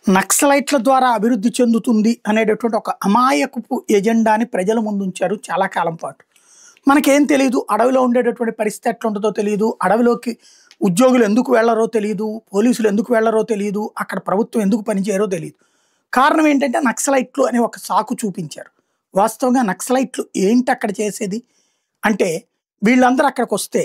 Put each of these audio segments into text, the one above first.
నక్సలైట్ల ద్వారా అభివృద్ధి చెందుతుంది అనేటటువంటి ఒక అమాయకపు ఎజెండాని ప్రజల ముందు ఉంచారు చాలా కాలం పాటు. మనకేం తెలీదు, అడవిలో ఉండేటటువంటి పరిస్థితి ఎట్లుంటుందో తెలీదు, అడవిలోకి ఉద్యోగులు ఎందుకు వెళ్ళరో తెలీదు, పోలీసులు ఎందుకు వెళ్ళరో తెలీదు, అక్కడ ప్రభుత్వం ఎందుకు పనిచేయరో తెలీదు. కారణం ఏంటంటే నక్సలైట్లు అనే ఒక సాకు చూపించారు. వాస్తవంగా నక్సలైట్లు ఏంటి అక్కడ చేసేది అంటే, వీళ్ళందరూ అక్కడికి వస్తే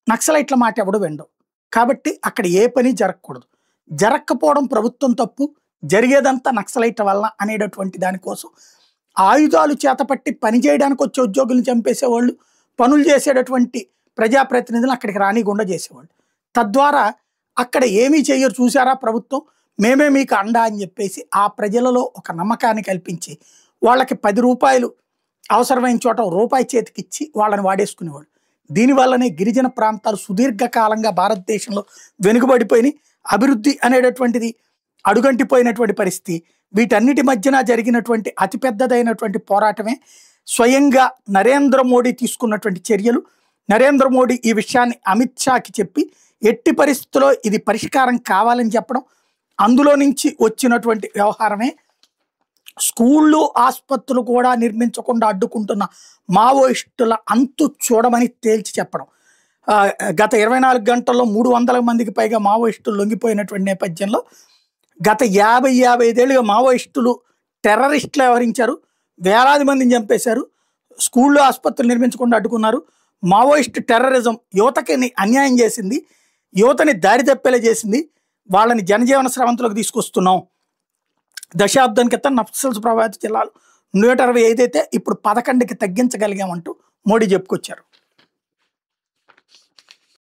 నక్సలైట్ల మాట ఎవడు వినడు, కాబట్టి అక్కడ ఏ పని జరగకూడదు, జరగకపోవడం ప్రభుత్వం తప్పు, జరిగేదంతా నక్సలైట్ల వల్ల అనేటటువంటి దానికోసం ఆయుధాలు చేతపట్టి పని చేయడానికి వచ్చే ఉద్యోగులను చంపేసేవాళ్ళు, పనులు చేసేటటువంటి ప్రజాప్రతినిధులు అక్కడికి రానికుండా చేసేవాళ్ళు. తద్వారా అక్కడ ఏమీ చేయరు, చూసారా ప్రభుత్వం, మేమే మీకు అండా అని చెప్పేసి ఆ ప్రజలలో ఒక నమ్మకాన్ని కల్పించి వాళ్ళకి 10 రూపాయలు అవసరమైన చోట రూపాయి చేతికిచ్చి వాళ్ళని వాడేసుకునేవాళ్ళు. దీనివల్లనే గిరిజన ప్రాంతాలు సుదీర్ఘకాలంగా భారతదేశంలో వెనుకబడిపోయినాయి. అభివృద్ధి అనేటటువంటిది అడుగంటిపోయినటువంటి పరిస్థితి. వీటన్నిటి మధ్యన జరిగినటువంటి అతిపెద్దదైనటువంటి పోరాటమే స్వయంగా నరేంద్ర మోడీ తీసుకున్నటువంటి చర్యలు. నరేంద్ర మోడీ ఈ విషయాన్ని అమిత్ షాకి చెప్పి ఎట్టి పరిస్థితుల్లో ఇది పరిష్కారం కావాలని చెప్పడం, అందులో నుంచి వచ్చినటువంటి వ్యవహారమే స్కూళ్ళు ఆసుపత్రులు కూడా నిర్మించకుండా అడ్డుకుంటున్న మావోయిస్టుల అంతు చూడమని తేల్చి చెప్పడం. గత 24 గంటల్లో 300 మందికి పైగా మావోయిస్టులు లొంగిపోయినటువంటి నేపథ్యంలో గత 50-55 ఏళ్ళుగా మావోయిస్టులు టెర్రరిస్టులు వ్యవహరించారు, వేలాది మందిని చంపేశారు, స్కూళ్ళు ఆసుపత్రులు నిర్మించకుండా అడ్డుకున్నారు. మావోయిస్టు టెర్రరిజం యువతకి అన్యాయం చేసింది, యువతని దారి తప్పేలా చేసింది, వాళ్ళని జనజీవన స్రవంతిలోకి తీసుకొస్తున్నాం. దశాబ్దం క్రితం నక్సల్స్ ప్రభావిత జిల్లాలు 125 అయితే ఇప్పుడు 11కి తగ్గించగలిగామంటూ మోడీ చెప్పుకొచ్చారు.